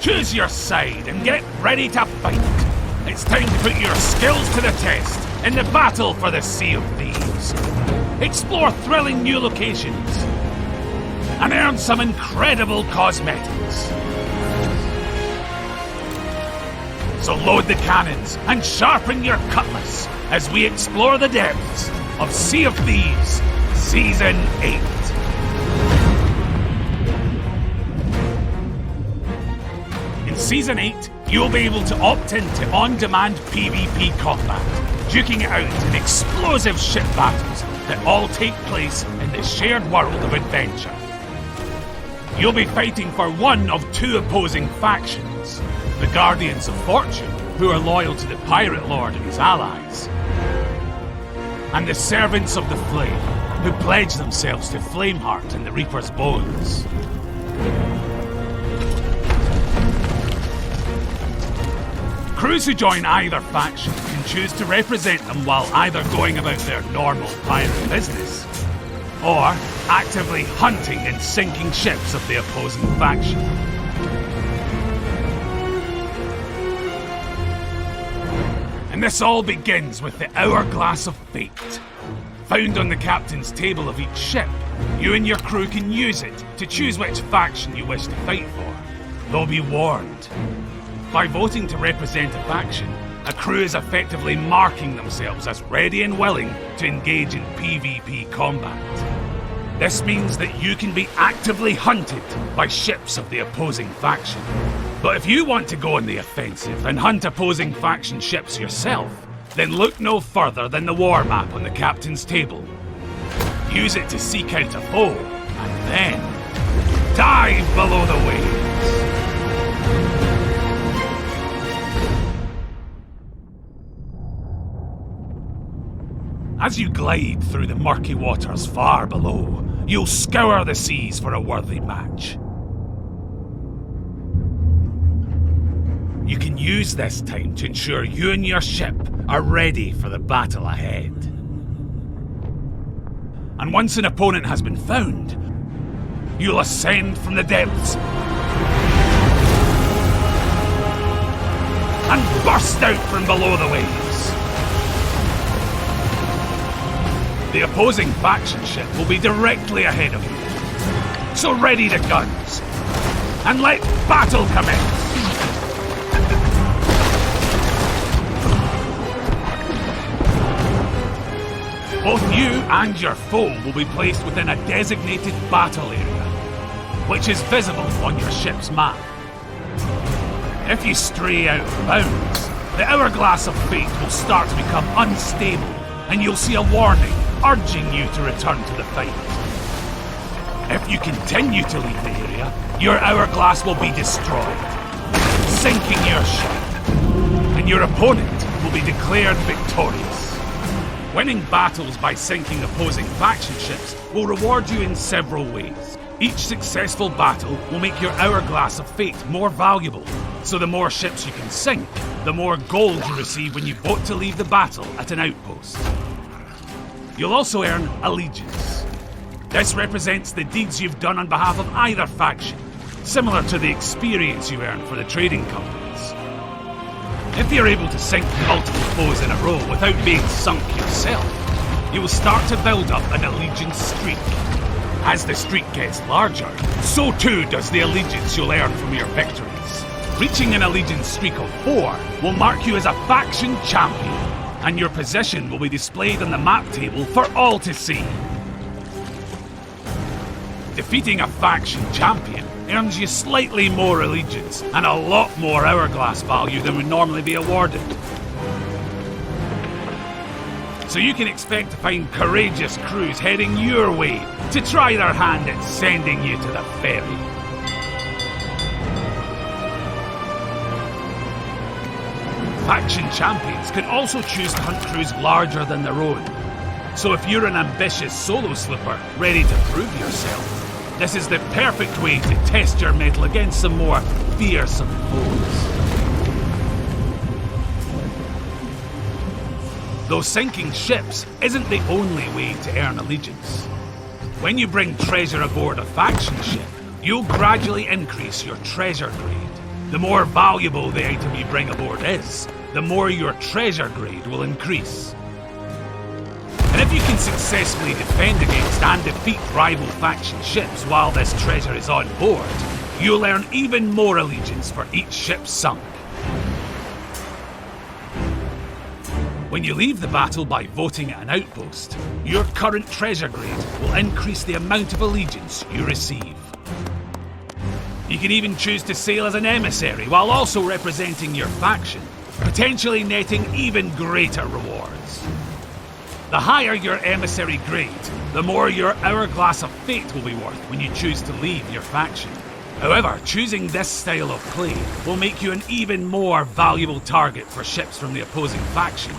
Choose your side and get ready to fight. It's time to put your skills to the test in the battle for the Sea of Thieves. Explore thrilling new locations and earn some incredible cosmetics. So load the cannons and sharpen your cutlass as we explore the depths of Sea of Thieves Season 8. In Season 8, you'll be able to opt into on-demand PvP combat, duking it out in explosive ship battles that all take place in the shared world of adventure. You'll be fighting for one of two opposing factions, the Guardians of Fortune, who are loyal to the Pirate Lord and his allies, and the Servants of the Flame, who pledge themselves to Flameheart and the Reaper's Bones. Crews who join either faction can choose to represent them while either going about their normal pirate business, or actively hunting and sinking ships of the opposing faction. And this all begins with the Hourglass of Fate. Found on the captain's table of each ship, you and your crew can use it to choose which faction you wish to fight for. Though be warned, by voting to represent a faction, a crew is effectively marking themselves as ready and willing to engage in PvP combat. This means that you can be actively hunted by ships of the opposing faction. But if you want to go on the offensive and hunt opposing faction ships yourself, then look no further than the war map on the captain's table. Use it to seek out a foe, and then dive below the waves. As you glide through the murky waters far below, you'll scour the seas for a worthy match. You can use this time to ensure you and your ship are ready for the battle ahead. And once an opponent has been found, you'll ascend from the depths and burst out from below the waves. The opposing faction ship will be directly ahead of you. So ready the guns, and let battle commence! Both you and your foe will be placed within a designated battle area, which is visible on your ship's map. If you stray out of bounds, the Hourglass of Fate will start to become unstable, and you'll see a warning urging you to return to the fight. If you continue to leave the area, your hourglass will be destroyed, sinking your ship, and your opponent will be declared victorious. Winning battles by sinking opposing faction ships will reward you in several ways. Each successful battle will make your Hourglass of Fate more valuable, so the more ships you can sink, the more gold you receive when you vote to leave the battle at an outpost. You'll also earn allegiance. This represents the deeds you've done on behalf of either faction, similar to the experience you earn for the trading companies. If you're able to sink multiple foes in a row without being sunk yourself, you will start to build up an allegiance streak. As the streak gets larger, so too does the allegiance you'll earn from your victories. Reaching an allegiance streak of 4 will mark you as a faction champion, and your position will be displayed on the map table for all to see. Defeating a faction champion earns you slightly more allegiance and a lot more hourglass value than would normally be awarded. So you can expect to find courageous crews heading your way to try their hand at sending you to the ferry. Faction champions can also choose to hunt crews larger than their own. So if you're an ambitious solo slipper ready to prove yourself, this is the perfect way to test your mettle against some more fearsome foes. Though sinking ships isn't the only way to earn allegiance. When you bring treasure aboard a faction ship, you'll gradually increase your treasure grade. The more valuable the item you bring aboard is, the more your treasure grade will increase. And if you can successfully defend against and defeat rival faction ships while this treasure is on board, you'll earn even more allegiance for each ship sunk. When you leave the battle by voting at an outpost, your current treasure grade will increase the amount of allegiance you receive. You can even choose to sail as an emissary while also representing your faction, potentially netting even greater rewards. The higher your emissary grade, the more your Hourglass of Fate will be worth when you choose to leave your faction. However, choosing this style of play will make you an even more valuable target for ships from the opposing faction,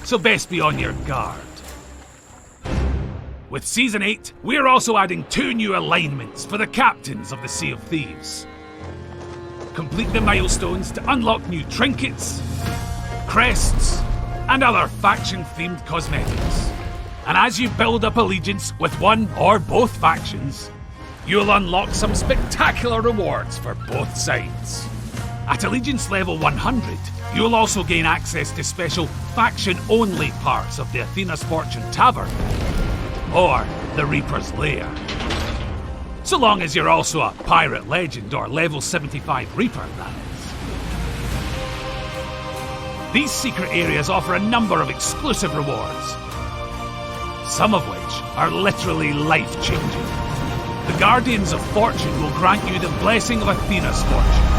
so best be on your guard. With Season 8, we're also adding 2 new alignments for the captains of the Sea of Thieves. Complete the milestones to unlock new trinkets, crests, and other faction-themed cosmetics. And as you build up allegiance with one or both factions, you'll unlock some spectacular rewards for both sides. At allegiance level 100, you'll also gain access to special faction-only parts of the Athena's Fortune Tavern, or the Reaper's Lair. So long as you're also a Pirate Legend or level 75 Reaper, that is. These secret areas offer a number of exclusive rewards, some of which are literally life-changing. The Guardians of Fortune will grant you the blessing of Athena's fortune.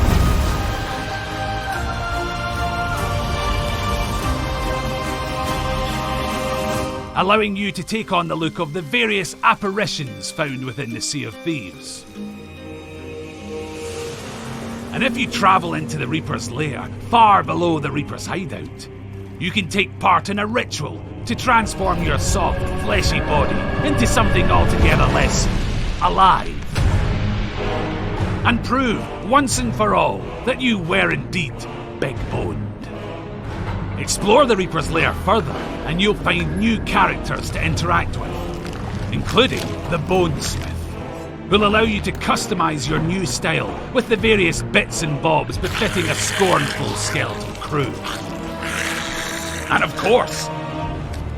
Allowing you to take on the look of the various apparitions found within the Sea of Thieves. And if you travel into the Reaper's Lair, far below the Reaper's hideout, you can take part in a ritual to transform your soft, fleshy body into something altogether less alive. And prove, once and for all, that you were indeed big-boned. Explore the Reaper's Lair further, and you'll find new characters to interact with, including the Bonesmith, who'll allow you to customize your new style with the various bits and bobs befitting a scornful skeletal crew. And of course,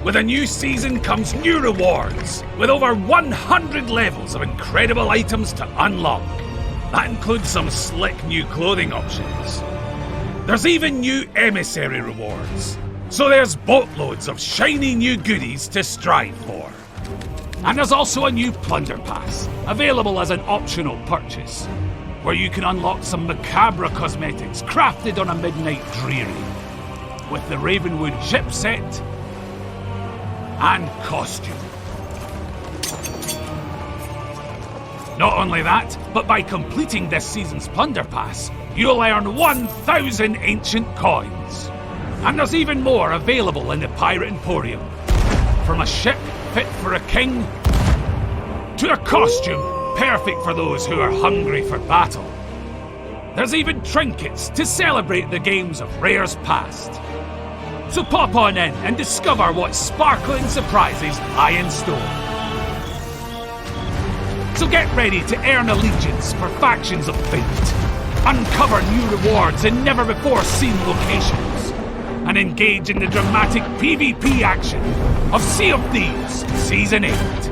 with a new season comes new rewards, with over 100 levels of incredible items to unlock. That includes some slick new clothing options. There's even new emissary rewards, so there's boatloads of shiny new goodies to strive for. And there's also a new Plunder Pass, available as an optional purchase, where you can unlock some macabre cosmetics crafted on a midnight dreary, with the Ravenwood ship set and costume. Not only that, but by completing this season's Plunder Pass, you'll earn 1,000 ancient coins. And there's even more available in the Pirate Emporium. From a ship fit for a king, to a costume perfect for those who are hungry for battle. There's even trinkets to celebrate the games of Rare's past. So pop on in and discover what sparkling surprises lie in store. So get ready to earn allegiance for factions of fate, uncover new rewards in never-before-seen locations, and engage in the dramatic PvP action of Sea of Thieves Season 8.